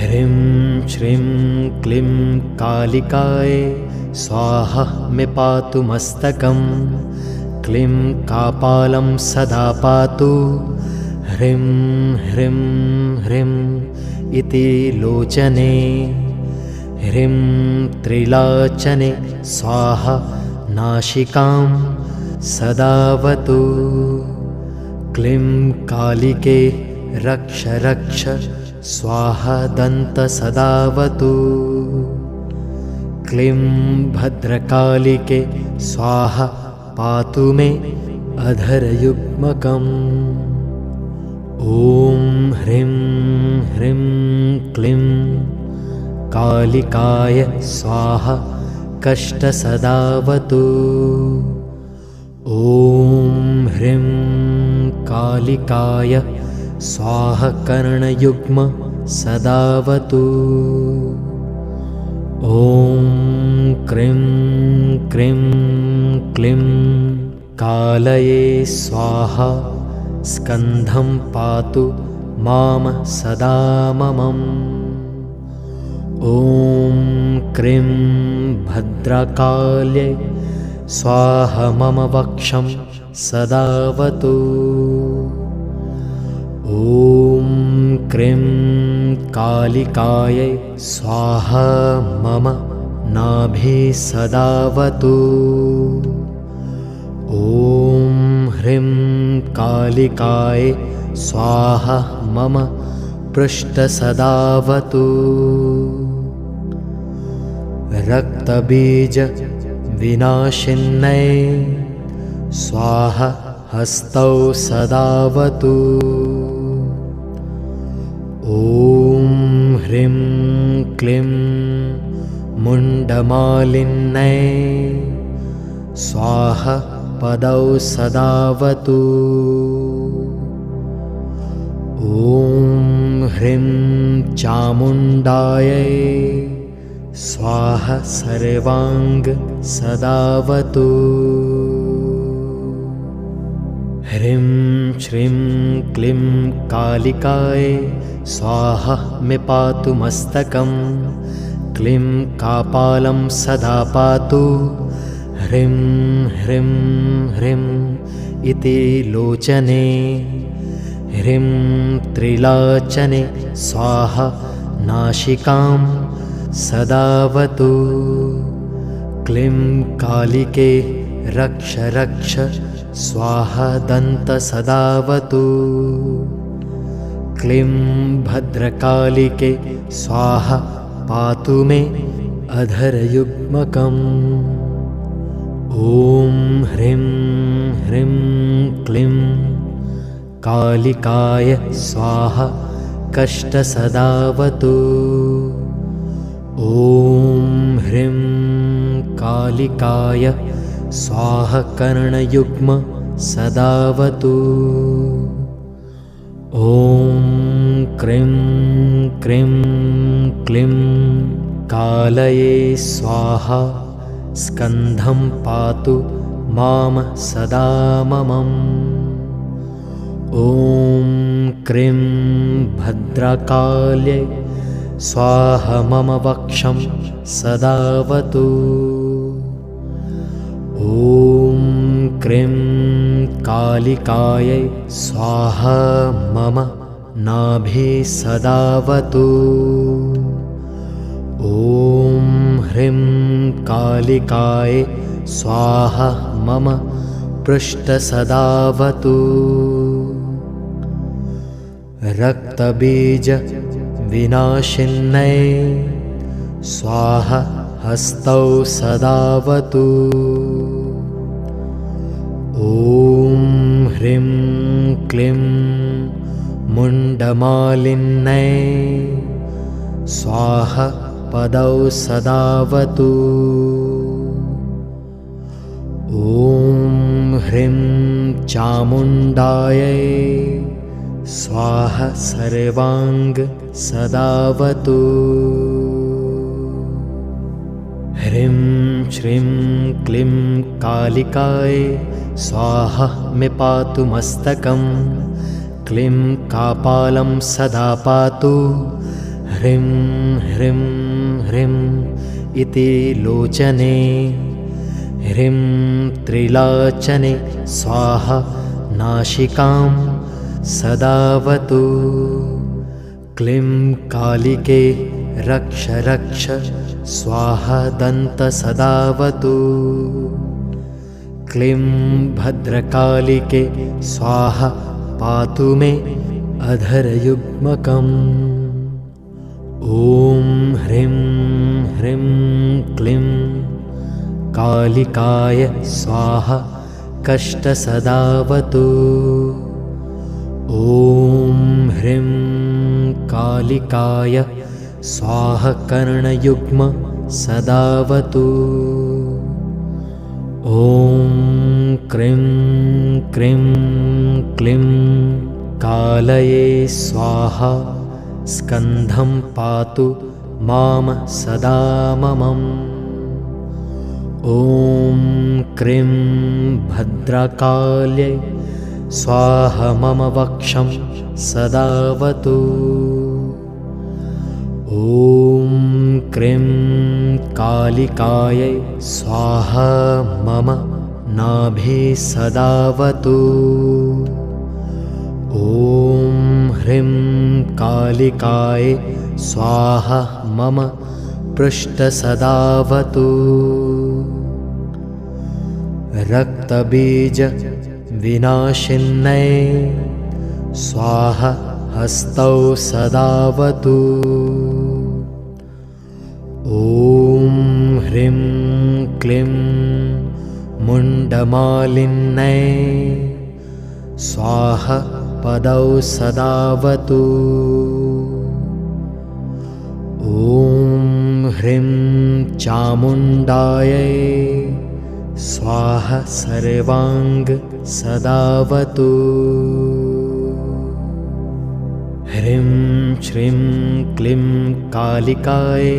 ह्रीं श्रीं क्लीं कालिकाय स्वाहा मे पातु मस्तकं। क्लीं कापालं सदा पातु। ह्रीं ह्रीं ह्रीं इति लोचने। ह्रीं त्रिलोचने स्वाहा नासिकां सदावतु। क्लीं कालिके रक्ष रक्ष स्वाहा दन्त सदावतु। क्लीं भद्रकालिके स्वाहा पातु मे अधरयुग्मकम्। ॐ ह्रीं ह्रीं क्लीं कालिकाय स्वाहा कष्ट सदावतु। ॐ ह्रीं कालिकाय स्वाहा कर्णयुग्म सदावतु। ॐ क्रीं क्रीं क्लीं कालये स्वाहा स्कन्धं पातु मां सदा ममम्। ॐ क्रीं भद्रकाल्यै स्वाहा मम वक्षं सदावतु। ॐ क्रीं कालिकायै स्वाहा मम नाभि सदावतु। ॐ ह्रीं कालिकाय स्वाहा मम पृष्ठ सदावतु। रक्तबीज विनाशिन्यै स्वाहा हस्तौ सदावतु। ॐ ह्रीं क्लीं मुण्डमालिन्यै स्वाहा पदौ सदावतु। ॐ ह्रीं चामुण्डायै स्वाहा सर्वाङ्ग सदावतु। ह्रीं श्रीं क्लीं कालिकाय स्वाहा मे पातु मस्तकं। क्लीं कापालं सदा पातु। ह्रीं ह्रीं ह्रीं इति लोचने। ह्रीं त्रिलोचने स्वाहा नासिकां सदावतु। क्लीं कालिके रक्ष रक्ष स्वाहा दन्त सदावतु। क्लीं भद्रकालिके स्वाहा पातु मे अधरयुग्मकम्। ॐ ह्रीं ह्रीं क्लीं कालिकाय स्वाहा कष्ट सदावतु। ॐ ह्रीं कालिकाय स्वाहा कर्णयुग्म सदावतु। ॐ क्रीं क्रीं क्लीं कालये स्वाहा स्कन्धं पातु मां सदा ममम्। ॐ क्रीं भद्रकाल्यै स्वाहा मम वक्षं सदावतु। ॐ क्रीं कालिकायै स्वाहा मम नाभि सदावतु। ॐ ह्रीं कालिकाय स्वाहा मम पृष्ठ सदावतु। रक्तबीज विनाशिन्यै स्वाहा हस्तौ सदावतु। ॐ ह्रीं क्लीं मुण्डमालिन्यै स्वाहा पदौ सदावतु। ॐ ह्रीं चामुण्डायै स्वाहा सर्वाङ्ग सदावतु। ह्रीं श्रीं क्लीं कालिकाय स्वाहा मे पातु मस्तकं। क्लीं कापालं सदा पातु। ह्रीं ह्रीं ह्रीं इति लोचने ह्रीं त्रिलोचने स्वाहा नासिकां सदावतु क्लीं कालिके रक्ष रक्ष स्वाहा दन्तसदावतु क्लीं भद्रकालिके स्वाहा पातु मे अधरयुग्मकम् ॐ ह्रीं ह्रीं क्लीं कालिकाय स्वाहा कष्टसदावतु ॐ ह्रीं कालिकाय स्वाहा कर्णयुग्म सदावतु ॐ क्रीं क्रीं क्लीं कालये स्वाहा स्कन्धं पातु मां सदा ममम् ॐ क्रीं भद्रकाल्यै स्वाहा मम वक्षं सदावतु ॐ क्रीं कालिकायै स्वाहा मम नाभि सदावतु ॐ ह्रीं कालिकायै स्वाहा मम पृष्ठसदावतु रक्तबीज विनाशिन्यै स्वाहा हस्तौ सदावतु ॐ ह्रीं क्लीं मुण्डमालिन्यै स्वाहा पदौ सदावतु ॐ ह्रीं चामुण्डायै स्वाहा सर्वांग सदावतु ह्रीं श्रीं क्लीं कालिकाय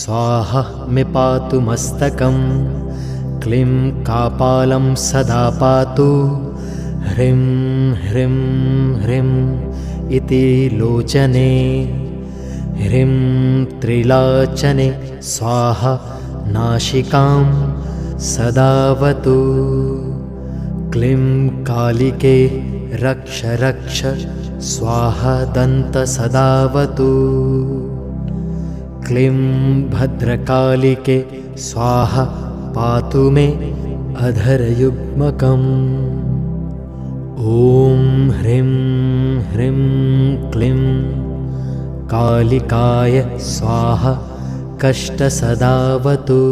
स्वाहा मे पातु मस्तकं क्लीं कापालं सदा पातु ह्रीं ह्रीं ह्रीं इति लोचने ह्रीं त्रिलोचने स्वाहा नासिकां सदावतु क्लीं कालिके रक्ष रक्ष स्वाहा दन्तसदावतु क्लीं भद्रकालिके स्वाहा पातु मे अधरयुग्मकम् ॐ ह्रीं ह्रीं क्लीं कालिकाय स्वाहा कष्टसदावतु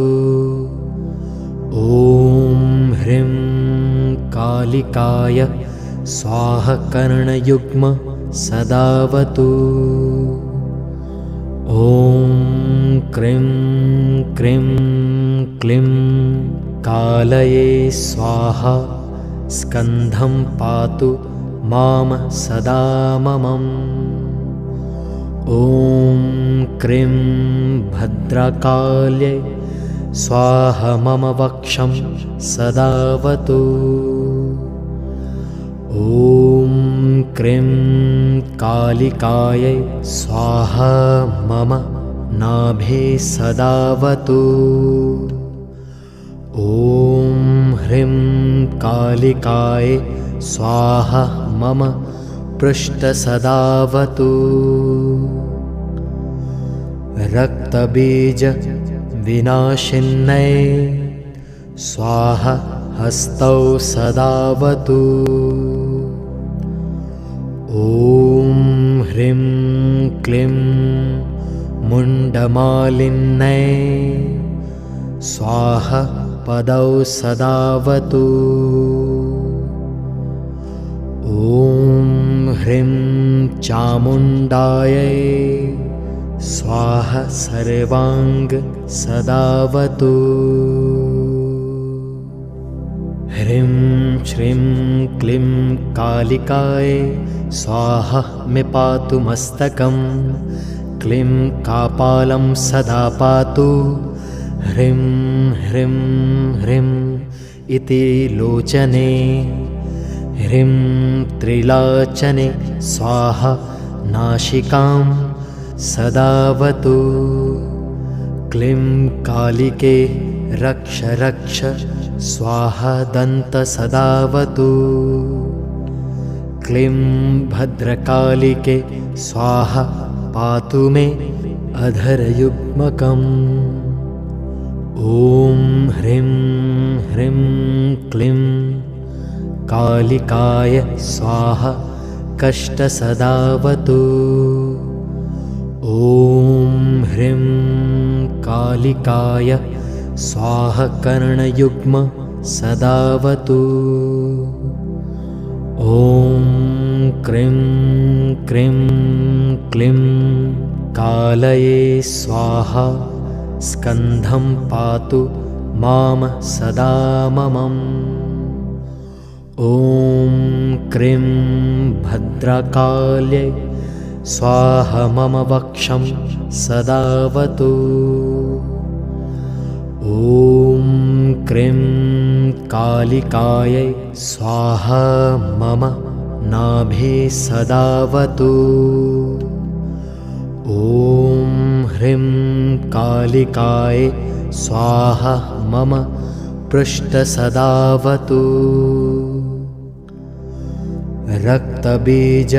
ॐ ह्रीं कालिकाय स्वाहा कर्णयुग्म सदावतु ॐ क्रीं क्रीं क्लीं कालये स्वाहा स्कन्धं पातु मां सदा ममम् ॐ क्रीं भद्रकाल्यै स्वाहा मम वक्षं सदावतु ॐ क्रीं कालिकायै स्वाहा मम नाभि सदावतु ॐ ह्रीं कालिकाय स्वाहा मम पृष्ठसदावतु रक्तबीज विनाशिन्यै स्वाहा हस्तौ सदावतु ॐ ह्रीं क्लीं मुण्डमालिन्यै स्वाहा पदौ सदावतु ॐ ह्रीं चामुण्डायै स्वाहा सर्वांग सदावतु ह्रीं श्रीं क्लीं कालिकाय स्वाहा मे पातु मस्तकं क्लीं कापालं सदा पातु ह्रीं ह्रीं ह्रीं इति लोचने ह्रीं त्रिलोचने स्वाहा नासिकां सदावतु। क्लीं कालिके रक्ष रक्ष स्वाहा दन्त सदावतु। क्लीं भद्रकालिके स्वाहा पातु मे अधरयुग्मकम्। ॐ ह्रीं ह्रीं क्लीं कालिकाय स्वाहा कष्टसदावतु। ॐ ह्रीं कालिकाय स्वाहा कर्णयुग्म सदावतु। ॐ क्रीं क्रीं क्लीं कालये स्वाहा स्कन्धं पातु मां सदा ममम्। ॐ क्रीं भद्रकाल्यै स्वाहा मम वक्षं सदावतु। ॐ क्रीं कालिकायै स्वाहा मम नाभि सदावतु। ॐ ह्रीं कालिकाय स्वाहा मम पृष्ठसदावतु। रक्तबीज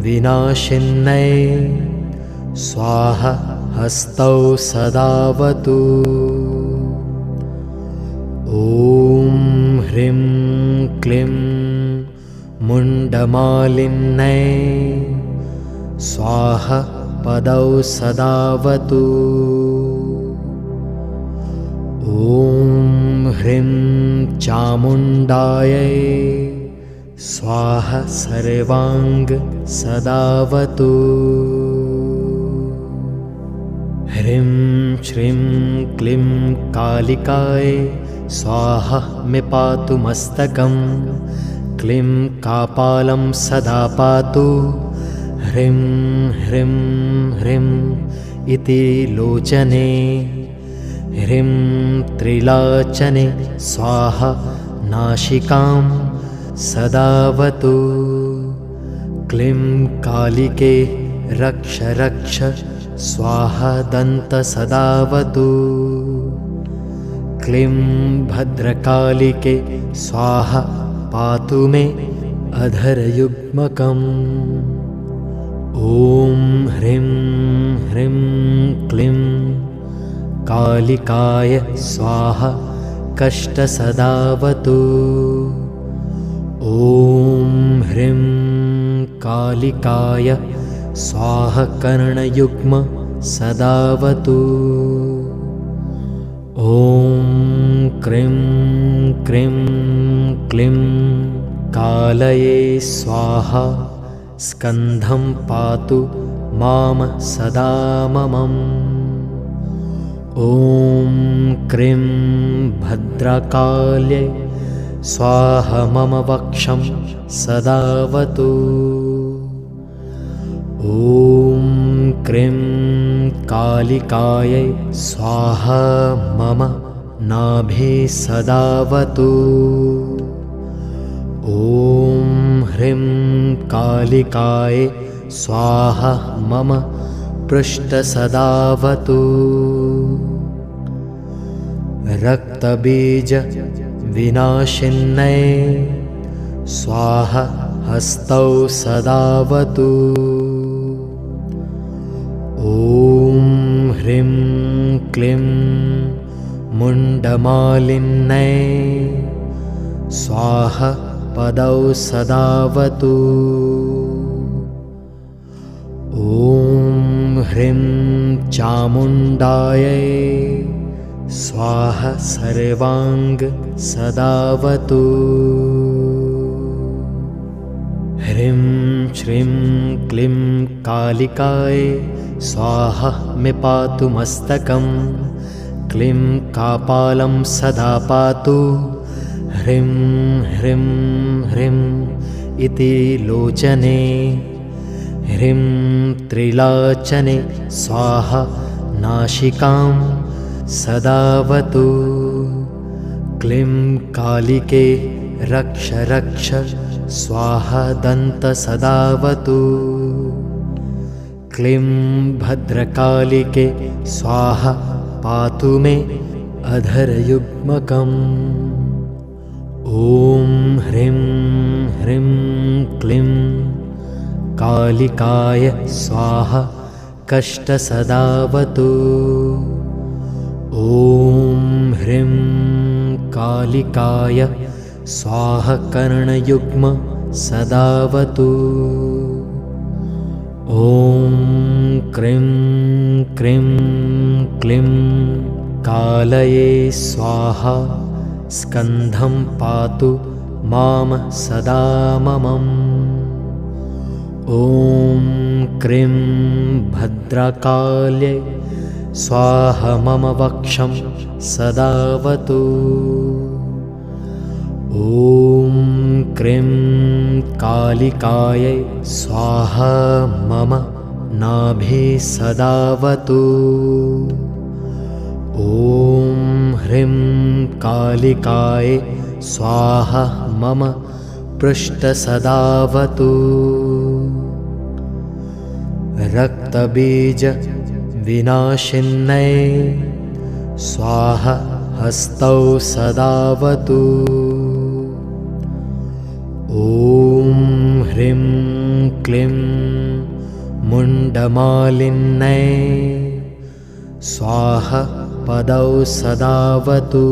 विनाशिन्यै स्वाहा हस्तौ सदावतु। ॐ ह्रीं क्लीं मुण्डमालिन्यै स्वाहा पदौ सदावतु। ॐ ह्रीं चामुण्डायै स्वाहा सर्वांग सदावतु। ह्रीं श्रीं क्लीं कालिकाय स्वाहा मे पातु मस्तकम्। क्लीं कापालं सदा पातु। ह्रीं ह्रीं ह्रीं इति लोचने। ह्रीं त्रिलोचने स्वाहा नासिकां सदावतु। क्लीं कालिके रक्ष रक्ष स्वाहा दन्त सदावतु। क्लीं भद्रकालिके स्वाहा पातु मे अधरयुग्मकम्। ॐ ह्रीं ह्रीं क्लीं कालिकाय स्वाहा कष्टसदावतु। ॐ ह्रीं कालिकाय स्वाहा कर्णयुग्म सदावतु। ॐ क्रीं क्रीं क्लीं कालये स्वाहा स्कन्धं पातु मां सदा ममम्। ॐ क्रीं भद्रकाल्यै स्वाहा मम वक्षं सदावतु। ॐ क्रीं कालिकायै स्वाहा मम नाभि सदावतु। ॐ ह्रीं कालिकाय स्वाहा मम पृष्ठसदावतु। रक्तबीज विनाशिन्यै स्वाहा हस्तौ सदावतु। ॐ ह्रीं क्लीं मुण्डमालिन्यै स्वाहा पदौ सदावतु। ॐ ह्रीं चामुण्डायै स्वाहा सर्वांग सदावतु। ह्रीं श्रीं क्लीं कालिकाय स्वाहा मे पातु मस्तकम्। क्लीं कापालं सदा पातु। ह्रीं ह्रीं ह्रीं इति लोचने। ह्रीं त्रिलोचने स्वाहा नासिकां सदावतु। क्लीं कालिके रक्ष रक्ष स्वाहा दन्त सदावतु। क्लीं भद्रकालिके स्वाहा पातु मे अधरयुग्मकम्। ॐ ह्रीं ह्रीं क्लीं कालिकाय स्वाहा कष्टसदावतु। ॐ ह्रीं कालिकाय स्वाहा कर्णयुग्म सदावतु। ॐ क्रीं क्रीं क्लीं कालये स्वाहा स्कन्धं पातु मां सदा ममम्। ॐ क्रीं भद्रकाल्यै स्वाहा मम वक्षं सदावतु। ॐ क्रीं कालिकायै स्वाहा मम नाभि सदावतु। ॐ ह्रीं कालिकाय स्वाहा मम पृष्ठसदावतु। रक्तबीजविनाशिन्यै स्वाहा हस्तौ सदावतु। ॐ ह्रीं क्लीं मुण्डमालिन्यै स्वाहा पदौ सदावतु।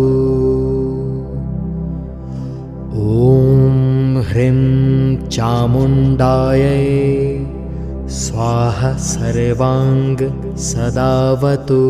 ॐ ह्रीं चामुण्डायै स्वाहा सर्वाङ्ग सदावतु।